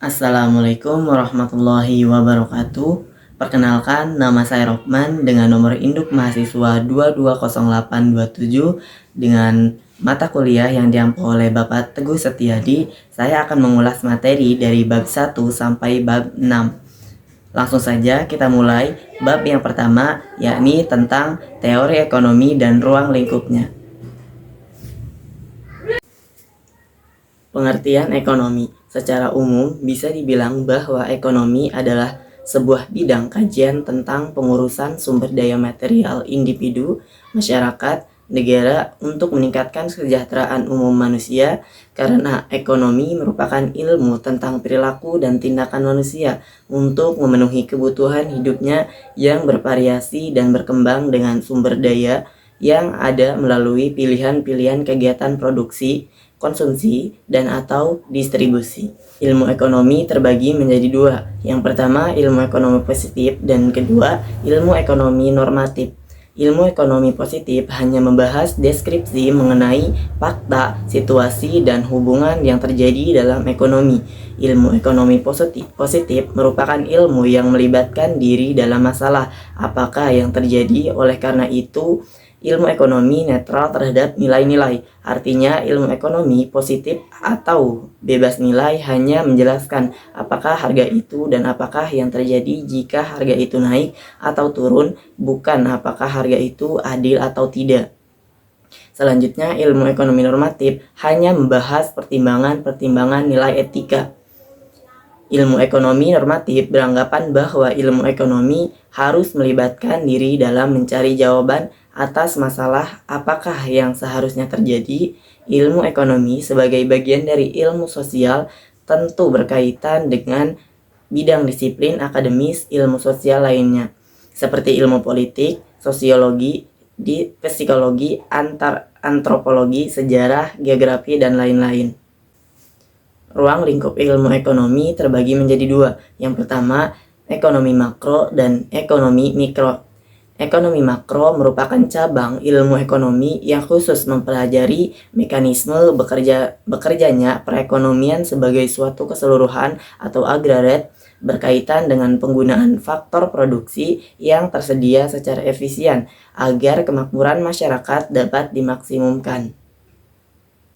Assalamualaikum warahmatullahi wabarakatuh. Perkenalkan, nama saya Rokman dengan nomor induk mahasiswa 220827 dengan mata kuliah yang diampu oleh Bapak Teguh Setiadi. Saya akan mengulas materi dari bab 1 sampai bab 6. Langsung saja kita mulai bab yang pertama, yakni tentang teori ekonomi dan ruang lingkupnya. Pengertian ekonomi. Secara umum, bisa dibilang bahwa ekonomi adalah sebuah bidang kajian tentang pengurusan sumber daya material individu, masyarakat, negara untuk meningkatkan kesejahteraan umum manusia, karena ekonomi merupakan ilmu tentang perilaku dan tindakan manusia untuk memenuhi kebutuhan hidupnya yang bervariasi dan berkembang dengan sumber daya yang ada melalui pilihan-pilihan kegiatan produksi, konsumsi, dan atau distribusi. Ilmu ekonomi terbagi menjadi dua. Yang pertama, ilmu ekonomi positif, dan kedua, ilmu ekonomi normatif. Ilmu ekonomi positif hanya membahas deskripsi mengenai fakta, situasi, dan hubungan yang terjadi dalam ekonomi. Ilmu ekonomi positif merupakan ilmu yang melibatkan diri dalam masalah apakah yang terjadi. Oleh karena itu, ilmu ekonomi netral terhadap nilai-nilai. Artinya, ilmu ekonomi positif atau bebas nilai hanya menjelaskan apakah harga itu dan apakah yang terjadi jika harga itu naik atau turun, bukan apakah harga itu adil atau tidak. Selanjutnya, ilmu ekonomi normatif hanya membahas pertimbangan-pertimbangan nilai etika. Ilmu ekonomi normatif beranggapan bahwa ilmu ekonomi harus melibatkan diri dalam mencari jawaban atas masalah apakah yang seharusnya terjadi. Ilmu ekonomi sebagai bagian dari ilmu sosial tentu berkaitan dengan bidang disiplin akademis ilmu sosial lainnya, seperti ilmu politik, sosiologi, psikologi, antropologi, sejarah, geografi, dan lain-lain. Ruang lingkup ilmu ekonomi terbagi menjadi dua. Yang pertama, ekonomi makro dan ekonomi mikro. Ekonomi makro merupakan cabang ilmu ekonomi yang khusus mempelajari mekanisme bekerjanya perekonomian sebagai suatu keseluruhan atau agregat berkaitan dengan penggunaan faktor produksi yang tersedia secara efisien agar kemakmuran masyarakat dapat dimaksimumkan.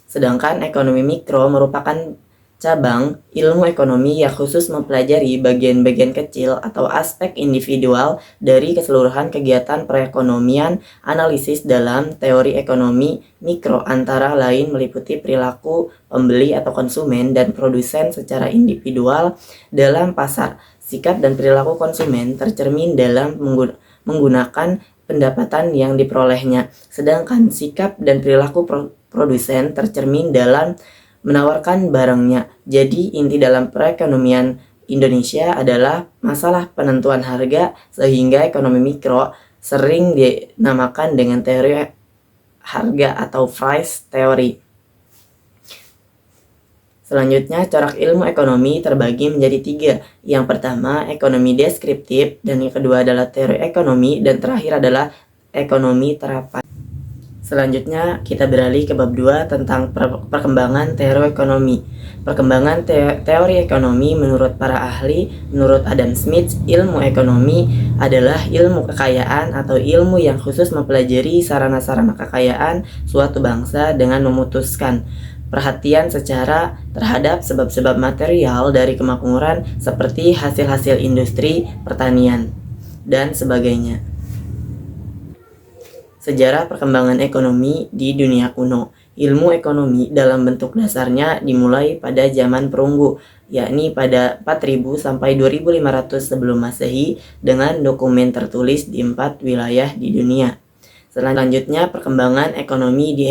Sedangkan ekonomi mikro merupakan cabang ilmu ekonomi yang khusus mempelajari bagian-bagian kecil atau aspek individual dari keseluruhan kegiatan perekonomian. Analisis dalam teori ekonomi mikro antara lain meliputi perilaku pembeli atau konsumen dan produsen secara individual dalam pasar. Sikap dan perilaku konsumen tercermin dalam menggunakan pendapatan yang diperolehnya, sedangkan sikap dan perilaku produsen tercermin dalam menawarkan barangnya. Jadi inti dalam perekonomian Indonesia adalah masalah penentuan harga, sehingga ekonomi mikro sering dinamakan dengan teori harga atau price theory. Selanjutnya, corak ilmu ekonomi terbagi menjadi tiga. Yang pertama, ekonomi deskriptif, dan yang kedua adalah teori ekonomi, dan terakhir adalah ekonomi terapan. Selanjutnya kita beralih ke bab 2 tentang perkembangan teori ekonomi. Perkembangan teori ekonomi menurut para ahli. Menurut Adam Smith, ilmu ekonomi adalah ilmu kekayaan atau ilmu yang khusus mempelajari sarana-sarana kekayaan suatu bangsa dengan memutuskan perhatian secara terhadap sebab-sebab material dari kemakmuran seperti hasil-hasil industri, pertanian, dan sebagainya. Sejarah perkembangan ekonomi di dunia kuno. Ilmu ekonomi dalam bentuk dasarnya dimulai pada zaman perunggu, yakni pada 4000 sampai 2500 sebelum Masehi dengan dokumen tertulis di 4 wilayah di dunia. Selanjutnya, perkembangan ekonomi di